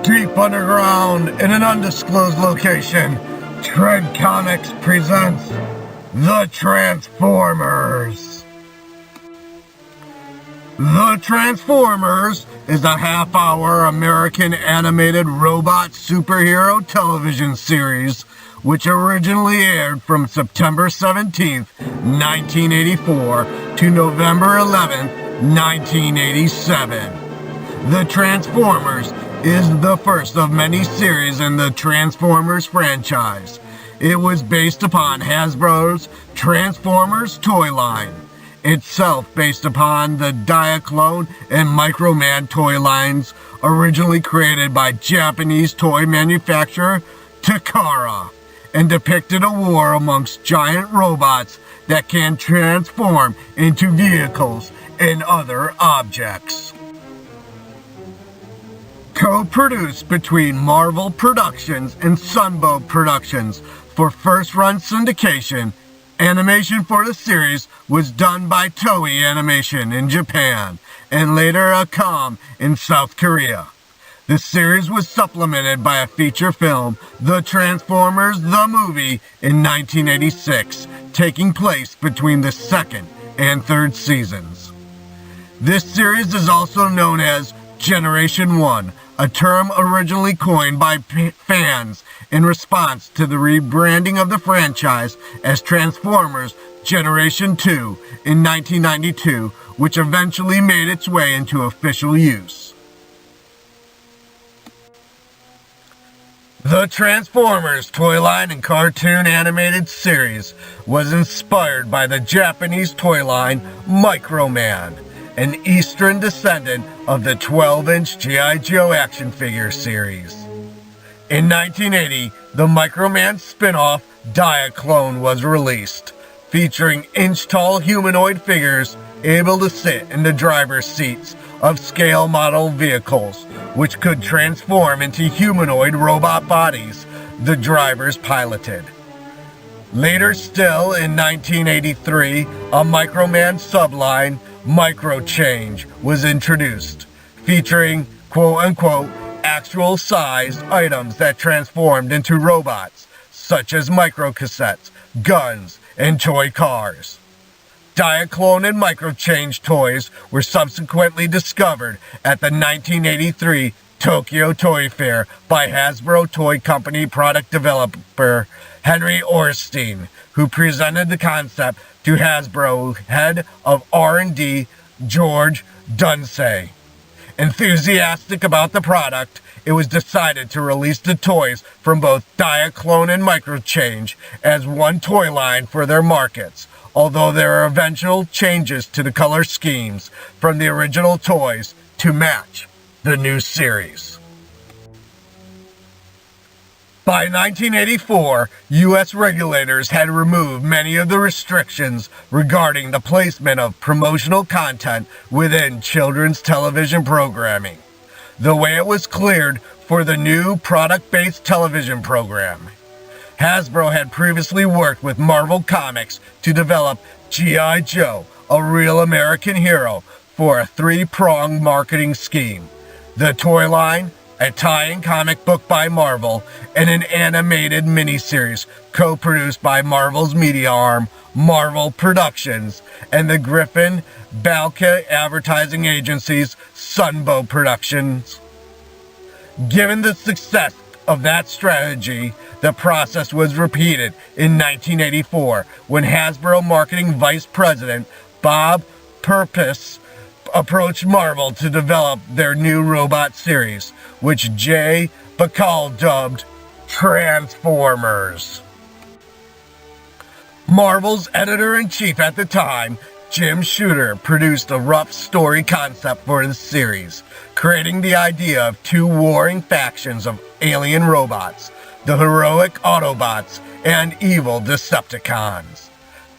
Deep underground in an undisclosed location, Tread Comics presents The Transformers. The Transformers is a half-hour American animated robot superhero television series which originally aired from September 17, 1984 to November 11, 1987. The Transformers is the first of many series in the Transformers franchise. It was based upon Hasbro's Transformers toy line, itself based upon the Diaclone and Microman toy lines originally created by Japanese toy manufacturer Takara, and depicted a war amongst giant robots that can transform into vehicles and other objects. Co-produced between Marvel Productions and Sunbow Productions for first-run syndication, animation for the series was done by Toei Animation in Japan and later Acom in South Korea. The series was supplemented by a feature film, The Transformers the Movie, in 1986, taking place between the second and third seasons. This series is also known as Generation 1, a term originally coined by fans in response to the rebranding of the franchise as Transformers Generation 2 in 1992, which eventually made its way into official use. The Transformers toy line and cartoon animated series was inspired by the Japanese toy line Microman, an Eastern descendant of the 12-inch G.I. Joe action figure series. In 1980, the Microman spin-off Diaclone was released, featuring inch-tall humanoid figures able to sit in the driver's seats of scale model vehicles, which could transform into humanoid robot bodies the drivers piloted. Later still, in 1983, a Microman subline, Microchange, was introduced, featuring quote-unquote actual sized items that transformed into robots, such as microcassettes, guns, and toy cars. Diaclone and Microchange toys were subsequently discovered at the 1983 Tokyo Toy Fair by Hasbro Toy Company product developer Henry Orstein, who presented the concept to Hasbro head of R&D George Dunsey. Enthusiastic about the product, it was decided to release the toys from both Diaclone and Microchange as one toy line for their markets, although there are eventual changes to the color schemes from the original toys to match the new series. By 1984, U.S. regulators had removed many of the restrictions regarding the placement of promotional content within children's television programming, the way it was cleared for the new product-based television program. Hasbro had previously worked with Marvel Comics to develop G.I. Joe, a real American hero, for a three-pronged marketing scheme: the toy line, a tie-in comic book by Marvel, and an animated miniseries co-produced by Marvel's media arm, Marvel Productions, and the Griffin Balka advertising agency's Sunbow Productions. Given the success of that strategy, the process was repeated in 1984 when Hasbro marketing vice president Bob Purpose approached Marvel to develop their new robot series, which Jay Bacall dubbed Transformers. Marvel's editor-in-chief at the time, Jim Shooter, produced a rough story concept for the series, creating the idea of two warring factions of alien robots, the heroic Autobots and evil Decepticons.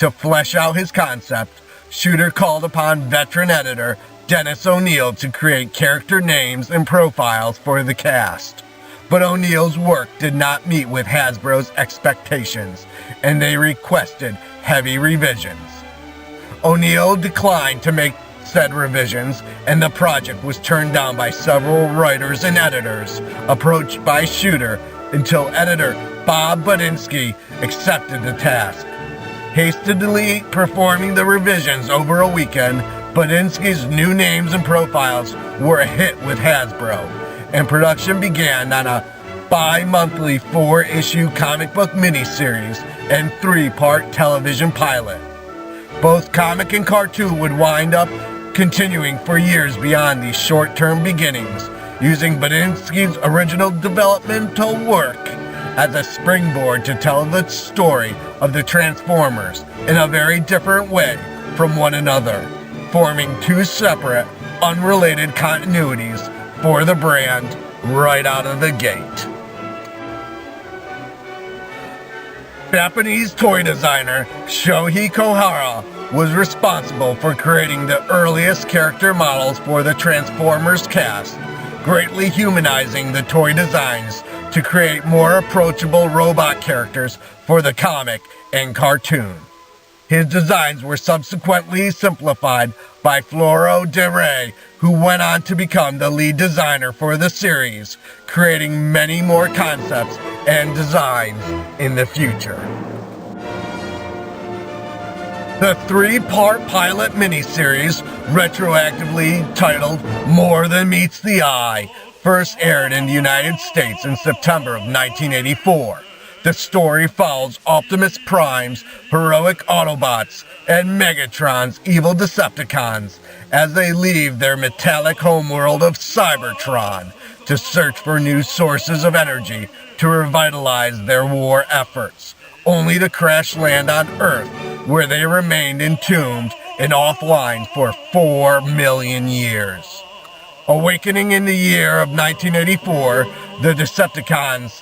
To flesh out his concept, Shooter called upon veteran editor Dennis O'Neil to create character names and profiles for the cast. But O'Neil's work did not meet with Hasbro's expectations, and they requested heavy revisions. O'Neil declined to make said revisions, and the project was turned down by several writers and editors approached by Shooter until editor Bob Budinsky accepted the task. Hastily performing the revisions over a weekend, Budinsky's new names and profiles were a hit with Hasbro, and production began on a bi-monthly 4-issue comic book miniseries and 3-part television pilot. Both comic and cartoon would wind up continuing for years beyond these short-term beginnings, using Budinsky's original developmental work as a springboard to tell the story of the Transformers in a very different way from one another, forming 2 separate, unrelated continuities for the brand right out of the gate. Japanese toy designer Shohei Kohara was responsible for creating the earliest character models for the Transformers cast, greatly humanizing the toy designs to create more approachable robot characters for the comic and cartoon. His designs were subsequently simplified by Floro de Rey, who went on to become the lead designer for the series, creating many more concepts and designs in the future. The 3-part pilot miniseries, retroactively titled More Than Meets the Eye, first aired in the United States in September of 1984. The story follows Optimus Prime's heroic Autobots and Megatron's evil Decepticons as they leave their metallic homeworld of Cybertron to search for new sources of energy to revitalize their war efforts, only to crash land on Earth, where they remained entombed and offline for 4 million years. Awakening in the year of 1984, the Decepticons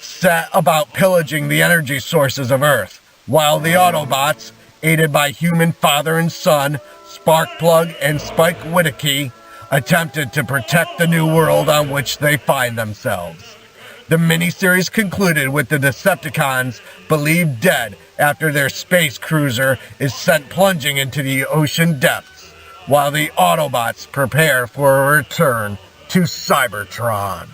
set about pillaging the energy sources of Earth, while the Autobots, aided by human father and son, Sparkplug and Spike Whittaky, attempted to protect the new world on which they find themselves. The miniseries concluded with the Decepticons believed dead after their space cruiser is sent plunging into the ocean depths, while the Autobots prepare for a return to Cybertron.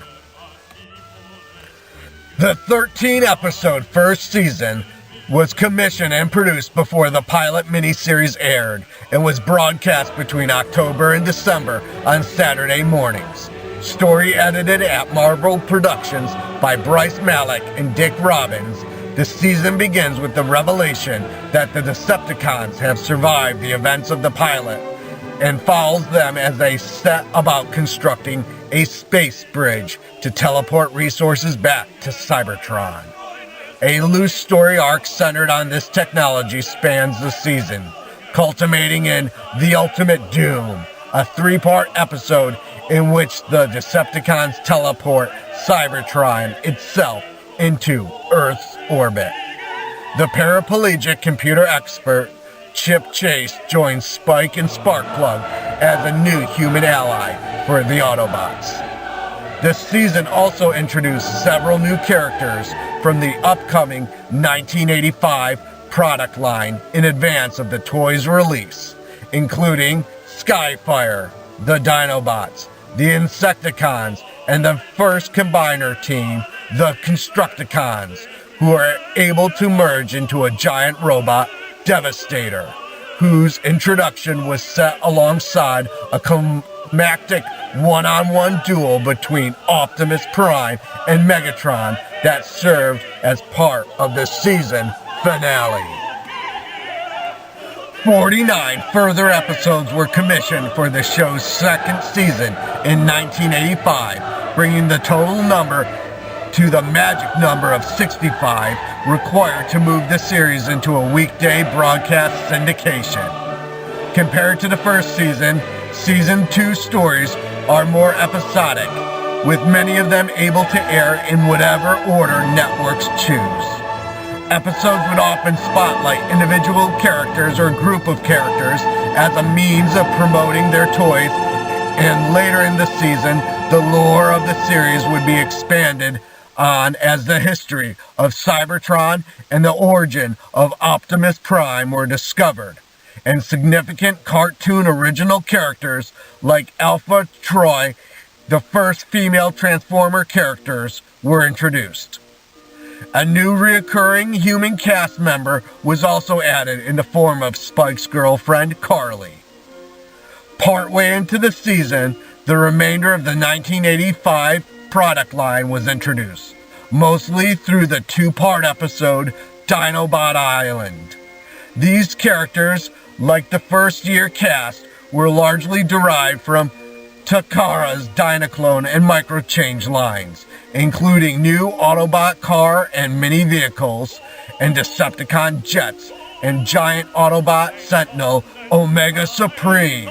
The 13-episode first season was commissioned and produced before the pilot miniseries aired and was broadcast between October and December on Saturday mornings. Story edited at Marvel Productions by Bryce Malek and Dick Robbins, the season begins with the revelation that the Decepticons have survived the events of the pilot and follows them as they set about constructing a space bridge to teleport resources back to Cybertron. A loose story arc centered on this technology spans the season, culminating in The Ultimate Doom, a 3-part episode in which the Decepticons teleport Cybertron itself into Earth's orbit. The paraplegic computer expert Chip Chase joins Spike and Sparkplug as a new human ally for the Autobots. This season also introduced several new characters from the upcoming 1985 product line in advance of the toy's release, including Skyfire, the Dinobots, the Insecticons, and the first combiner team, the Constructicons, who are able to merge into a giant robot, Devastator, whose introduction was set alongside a climactic one-on-one duel between Optimus Prime and Megatron that served as part of the season finale. 49 further episodes were commissioned for the show's second season in 1985, bringing the total number to the magic number of 65 required to move the series into a weekday broadcast syndication. Compared to the first season, Season 2 stories are more episodic, with many of them able to air in whatever order networks choose. Episodes would often spotlight individual characters or group of characters as a means of promoting their toys, and later in the season, the lore of the series would be expanded on as the history of Cybertron and the origin of Optimus Prime were discovered. and significant cartoon original characters like Alpha Troy, the first female Transformer characters, were introduced. A new recurring human cast member was also added in the form of Spike's girlfriend, Carly. Partway into the season, the remainder of the 1985 product line was introduced, mostly through the two-part episode Dinobot Island. These characters, like the first-year cast, were largely derived from Takara's Diaclone and Microchange lines, including new Autobot car and mini vehicles, and Decepticon jets, and giant Autobot Sentinel Omega Supreme,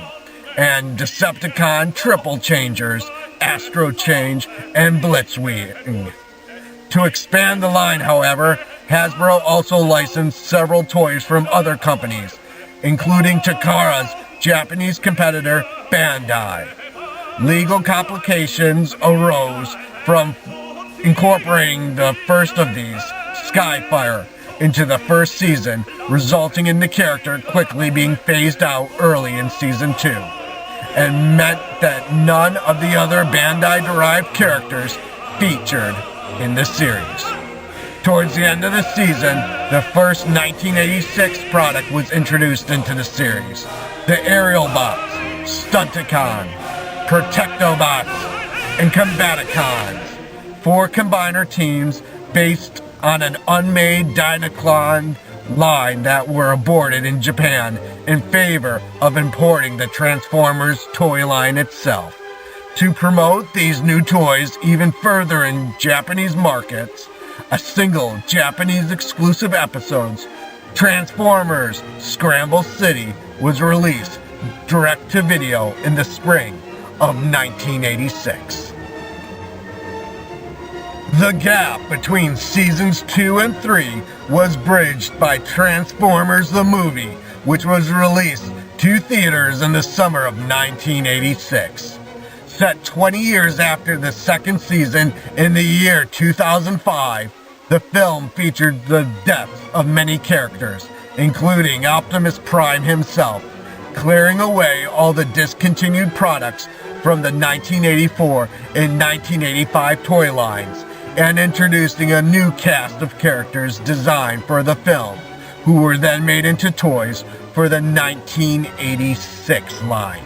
and Decepticon triple changers, Astro Change, and Blitzwing. To expand the line, however, Hasbro also licensed several toys from other companies, including Takara's Japanese competitor, Bandai. Legal complications arose from incorporating the first of these, Skyfire, into the first season, resulting in the character quickly being phased out early in Season 2, and meant that none of the other Bandai-derived characters featured in the series. Towards the end of the season, the first 1986 product was introduced into the series, the Aerial Bots, Stunticon, Protectobots, and Combaticons, 4 combiner teams based on an unmade Diaclone line that were aborted in Japan in favor of importing the Transformers toy line itself. To promote these new toys even further in Japanese markets, a single Japanese exclusive episode, Transformers Scramble City, was released direct to video in the spring of 1986. The gap between seasons 2 and 3 was bridged by Transformers the Movie, which was released to theaters in the summer of 1986. Set 20 years after the second season in the year 2005, the film featured the deaths of many characters, including Optimus Prime himself, clearing away all the discontinued products from the 1984 and 1985 toy lines, and introducing a new cast of characters designed for the film, who were then made into toys for the 1986 line.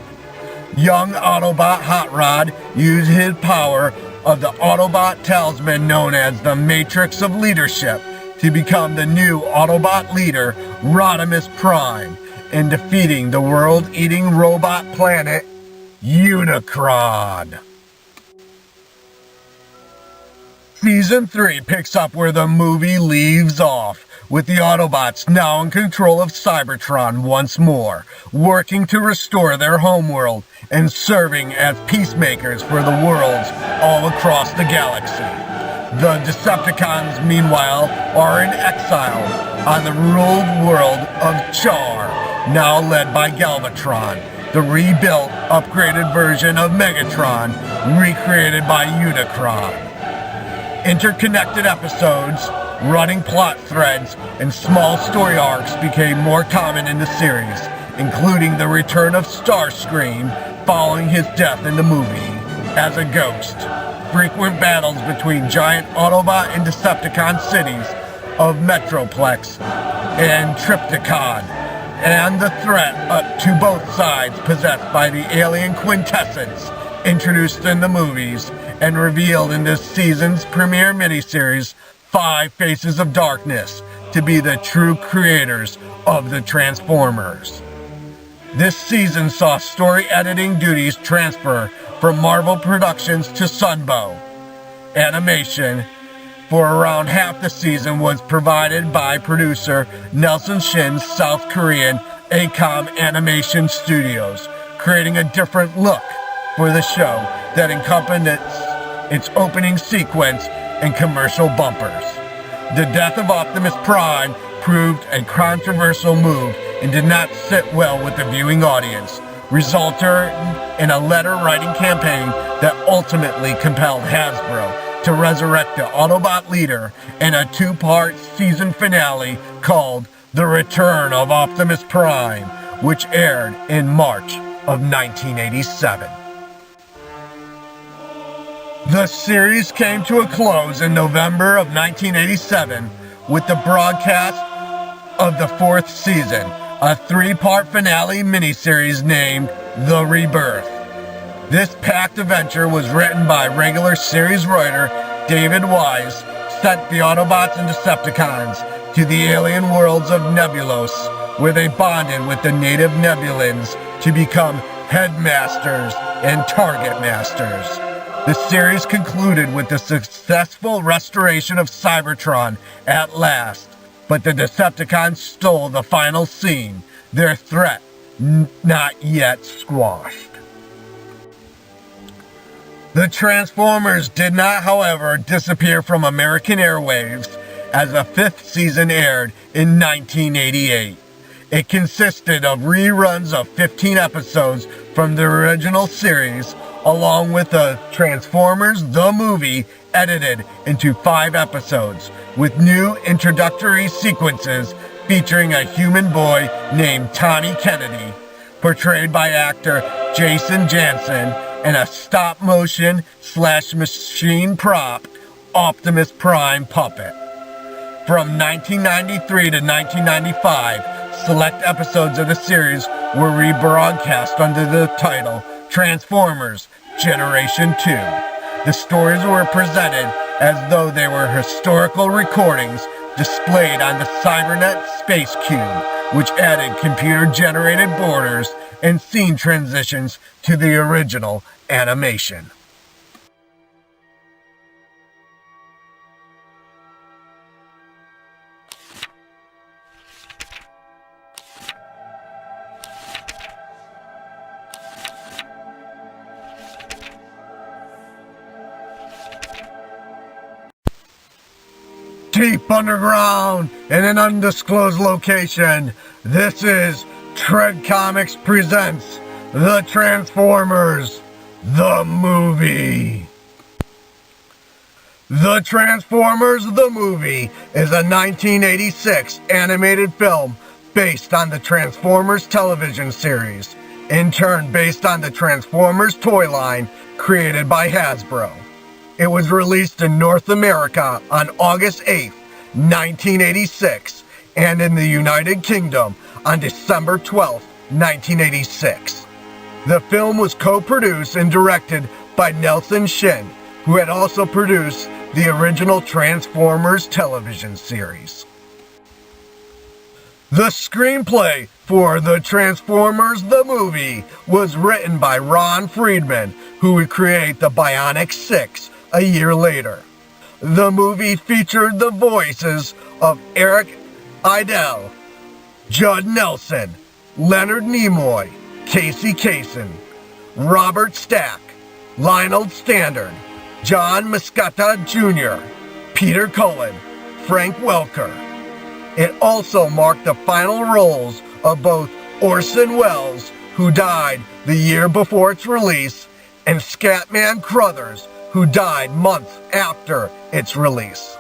Young Autobot Hot Rod used his power of the Autobot talisman known as the Matrix of Leadership to become the new Autobot leader, Rodimus Prime, in defeating the world-eating robot planet, Unicron. Season 3 picks up where the movie leaves off, with the Autobots now in control of Cybertron once more, working to restore their homeworld and serving as peacemakers for the worlds all across the galaxy. The Decepticons, meanwhile, are in exile on the ruled world of Char, now led by Galvatron, the rebuilt, upgraded version of Megatron, recreated by Unicron. Interconnected episodes, running plot threads, and small story arcs became more common in the series, including the return of Starscream following his death in the movie as a ghost, frequent battles between giant Autobot and Decepticon cities of Metroplex and Trypticon, and the threat to both sides possessed by the alien quintessence introduced in the movies and revealed in this season's premiere miniseries, 5 Faces of Darkness, to be the true creators of the Transformers. This season saw story editing duties transfer from Marvel Productions to Sunbow. Animation for around half the season was provided by producer Nelson Shin's South Korean ACOM Animation Studios, creating a different look for the show that encompassed its opening sequence and commercial bumpers. The death of Optimus Prime proved a controversial move and did not sit well with the viewing audience, resulting in a letter-writing campaign that ultimately compelled Hasbro to resurrect the Autobot leader in a 2-part season finale called The Return of Optimus Prime, which aired in March of 1987. The series came to a close in November of 1987 with the broadcast of the fourth season, a three-part finale miniseries named The Rebirth. This packed adventure was written by regular series writer David Wise, sent the Autobots and Decepticons to the alien worlds of Nebulos, where they bonded with the native Nebulans to become headmasters and target masters. The series concluded with the successful restoration of Cybertron at last, but the Decepticons stole the final scene, their threat not yet squashed. The Transformers did not, however, disappear from American airwaves as the fifth season aired in 1988. It consisted of reruns of 15 episodes from the original series, along with the Transformers the Movie edited into 5 episodes, with new introductory sequences featuring a human boy named Tommy Kennedy, portrayed by actor Jason Jansen, and a stop-motion / machine prop Optimus Prime puppet. From 1993 to 1995, select episodes of the series were rebroadcast under the title Transformers Generation 2. The stories were presented as though they were historical recordings displayed on the Cybernet Space Cube, which added computer-generated borders and scene transitions to the original animation. Deep underground in an undisclosed location, this is Tread Comics presents The Transformers, the Movie. The Transformers, the Movie is a 1986 animated film based on the Transformers television series, in turn based on the Transformers toy line created by Hasbro. It was released in North America on August 8, 1986, and in the United Kingdom on December 12, 1986. The film was co-produced and directed by Nelson Shin, who had also produced the original Transformers television series. The screenplay for The Transformers the Movie was written by Ron Friedman, who would create the Bionic Six a year later. The movie featured the voices of Eric Idle, Judd Nelson, Leonard Nimoy, Casey Kasem, Robert Stack, Lionel Standard, John Muscata Jr., Peter Cullen, Frank Welker. It also marked the final roles of both Orson Welles, who died the year before its release, and Scatman Crothers, who died months after its release.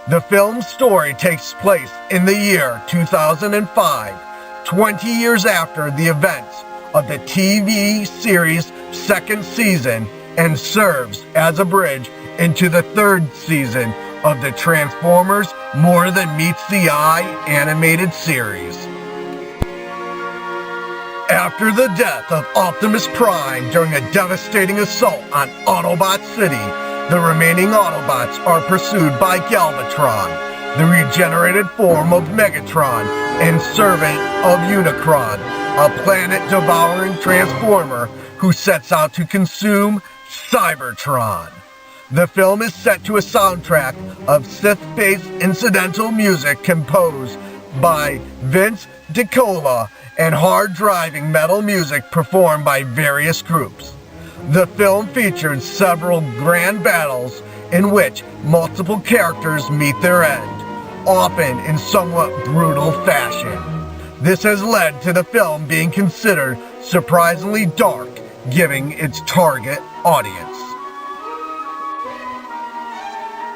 The film's story takes place in the year 2005, 20 years after the events of the TV series' second season, and serves as a bridge into the third season of the Transformers More Than Meets the Eye animated series. After the death of Optimus Prime during a devastating assault on Autobot City, the remaining Autobots are pursued by Galvatron, the regenerated form of Megatron and servant of Unicron, a planet-devouring transformer who sets out to consume Cybertron. The film is set to a soundtrack of synth-based incidental music composed by Vince DiCola and hard-driving metal music performed by various groups. The film featured several grand battles in which multiple characters meet their end, often in somewhat brutal fashion. This has led to the film being considered surprisingly dark, given its target audience.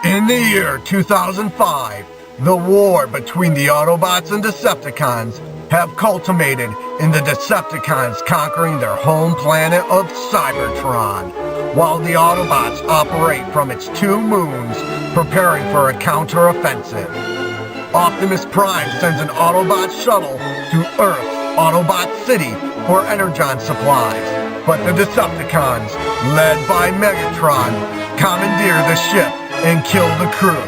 In the year 2005, the war between the Autobots and Decepticons have culminated in the Decepticons conquering their home planet of Cybertron, while the Autobots operate from its 2 moons, preparing for a counter-offensive. Optimus Prime sends an Autobot shuttle to Earth's Autobot City for Energon supplies, but the Decepticons, led by Megatron, commandeer the ship and kill the crew,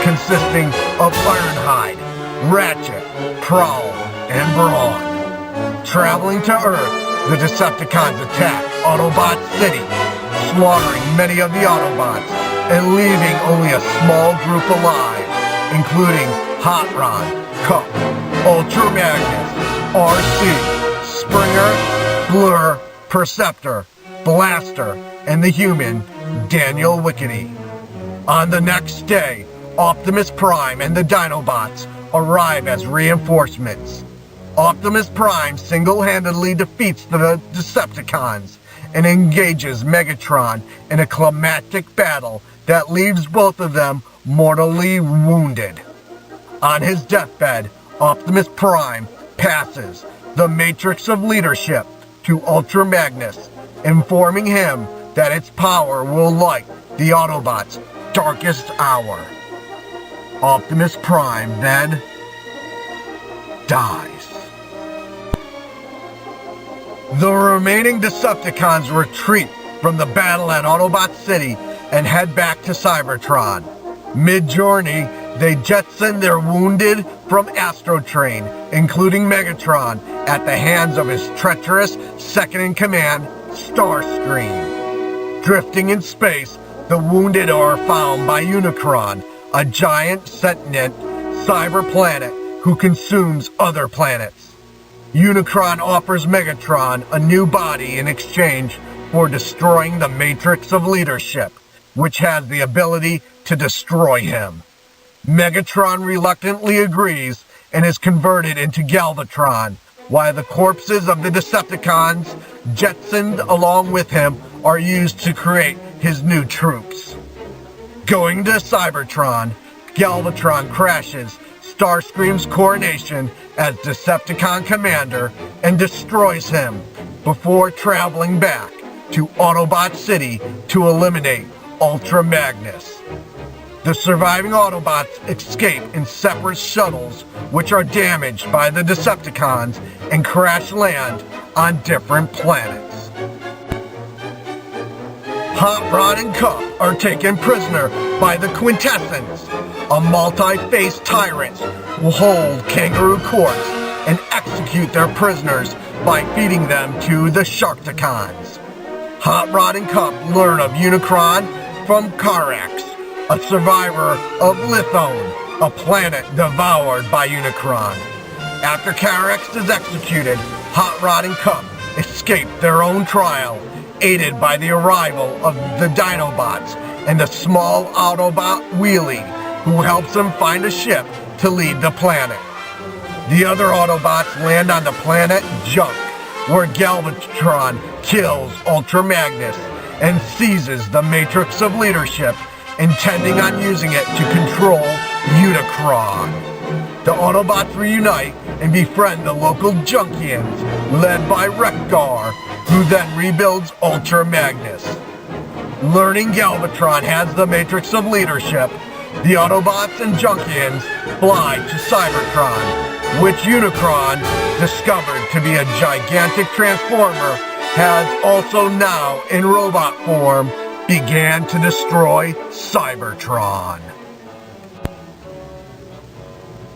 consisting of Ironhide, Ratchet, Prowl, and Brawn. Traveling to Earth, the Decepticons attack Autobot City, slaughtering many of the Autobots and leaving only a small group alive, including Hot Rod, Cup, Ultra Magnus, RC, Springer, Blur, Perceptor, Blaster, and the human, Daniel Wickedy. On the next day, Optimus Prime and the Dinobots arrive as reinforcements. Optimus Prime single-handedly defeats the Decepticons and engages Megatron in a climactic battle that leaves both of them mortally wounded. On his deathbed, Optimus Prime passes the Matrix of Leadership to Ultra Magnus, informing him that its power will light the Autobots' darkest hour. Optimus Prime then dies. The remaining Decepticons retreat from the battle at Autobot City and head back to Cybertron. Mid-journey, they jettison their wounded from Astrotrain, including Megatron, at the hands of his treacherous second-in-command, Starscream. Drifting in space, the wounded are found by Unicron, a giant sentient cyber planet who consumes other planets. Unicron offers Megatron a new body in exchange for destroying the Matrix of Leadership, which has the ability to destroy him. Megatron reluctantly agrees and is converted into Galvatron, while the corpses of the Decepticons, jettisoned along with him, are used to create his new troops. Going to Cybertron, Galvatron crashes Starscream's coronation as Decepticon commander and destroys him before traveling back to Autobot City to eliminate Ultra Magnus. The surviving Autobots escape in separate shuttles, which are damaged by the Decepticons and crash land on different planets. Hot Rod and Cup are taken prisoner by the Quintessence, a multi-faced tyrant who hold Kangaroo Courts and execute their prisoners by feeding them to the Sharkticons. Hot Rod and Cup learn of Unicron from Karax, a survivor of Lithone, a planet devoured by Unicron. After Karax is executed, Hot Rod and Cup escape their own trial, aided by the arrival of the Dinobots and the small Autobot Wheelie, who helps them find a ship to leave the planet. The other Autobots land on the planet Junk, where Galvatron kills Ultra Magnus and seizes the Matrix of Leadership, intending on using it to control Unicron. The Autobots reunite and befriend the local Junkians, led by Wreck-Gar, who then rebuilds Ultra Magnus. Learning Galvatron has the Matrix of Leadership, the Autobots and Junkians fly to Cybertron, which Unicron, discovered to be a gigantic transformer, has also now in robot form began to destroy Cybertron.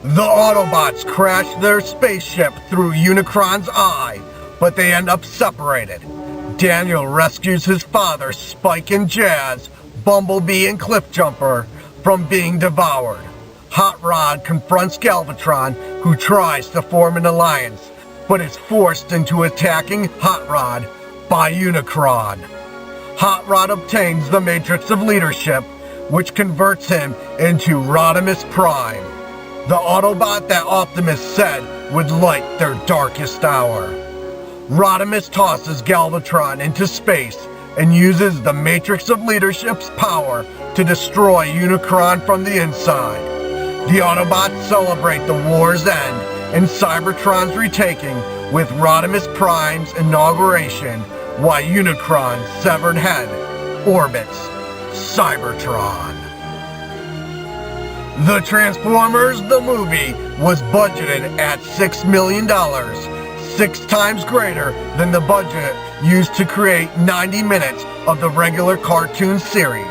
The Autobots crash their spaceship through Unicron's eye, but they end up separated. Daniel rescues his father, Spike and Jazz, Bumblebee and Cliffjumper, from being devoured. Hot Rod confronts Galvatron, who tries to form an alliance, but is forced into attacking Hot Rod by Unicron. Hot Rod obtains the Matrix of Leadership, which converts him into Rodimus Prime, the Autobot that Optimus said would light their darkest hour. Rodimus tosses Galvatron into space and uses the Matrix of Leadership's power to destroy Unicron from the inside. The Autobots celebrate the war's end and Cybertron's retaking with Rodimus Prime's inauguration while Unicron's severed head orbits Cybertron. The Transformers the movie was budgeted at $6 million, 6 times greater than the budget used to create 90 minutes of the regular cartoon series.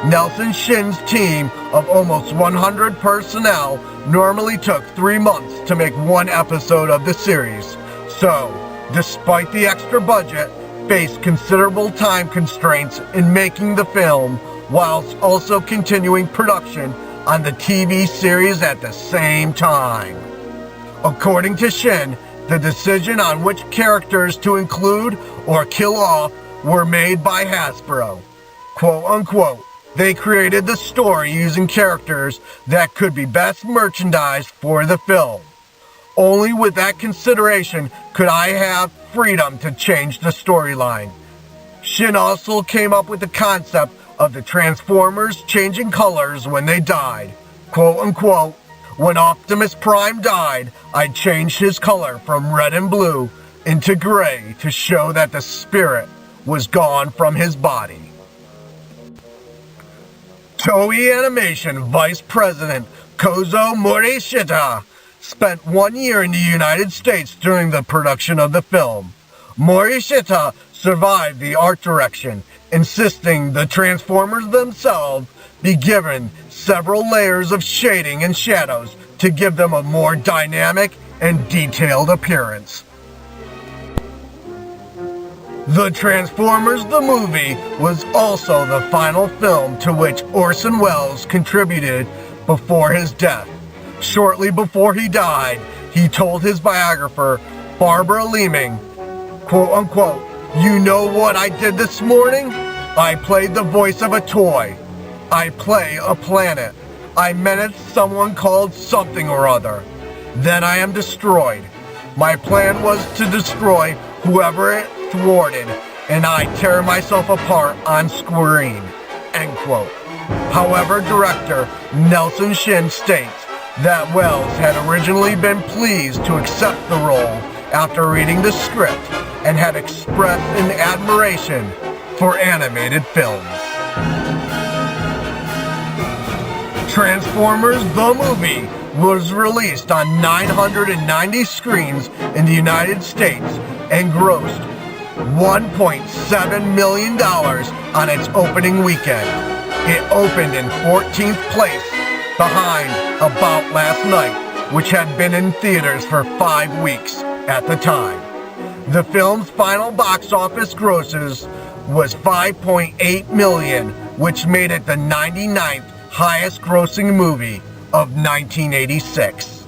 Nelson Shin's team of almost 100 personnel normally took 3 months to make one episode of the series, so, despite the extra budget, faced considerable time constraints in making the film, whilst also continuing production on the TV series at the same time. According to Shin, the decision on which characters to include or kill off were made by Hasbro. Quote unquote, they created the story using characters that could be best merchandised for the film. Only with that consideration could I have freedom to change the storyline. Shin also came up with the concept of the Transformers changing colors when they died. Quote unquote, when Optimus Prime died, I changed his color from red and blue into gray to show that the spirit was gone from his body. Toei Animation Vice President Kozo Morishita spent 1 year in the United States during the production of the film. Morishita survived the art direction, insisting the Transformers themselves be given several layers of shading and shadows to give them a more dynamic and detailed appearance. The Transformers the movie was also the final film to which Orson Welles contributed before his death. Shortly before he died, he told his biographer, Barbara Leeming, quote unquote, "You know what I did this morning? I played the voice of a toy. I play a planet. I menaced someone called something or other. Then I am destroyed. My plan was to destroy whoever it thwarted, and I tear myself apart on screen." End quote. However, director Nelson Shin states that Welles had originally been pleased to accept the role after reading the script and had expressed an admiration for animated films. Transformers the movie was released on 990 screens in the United States and grossed $1.7 million on its opening weekend. It opened in 14th place behind About Last Night, which had been in theaters for 5 weeks at the time. The film's final box office grosses was $5.8 million, which made it the 99th highest grossing movie of 1986.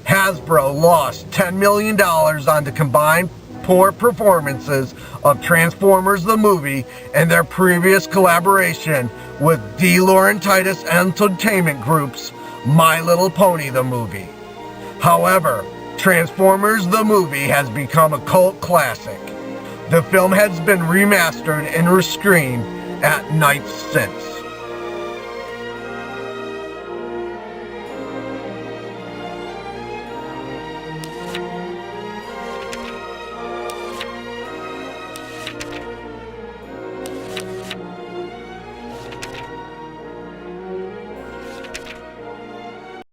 Hasbro lost $10 million on the combined poor performances of Transformers the movie and their previous collaboration with De Laurentiis Entertainment Group's My Little Pony the movie. However, Transformers the movie has become a cult classic. The film has been remastered and rescreened at night since.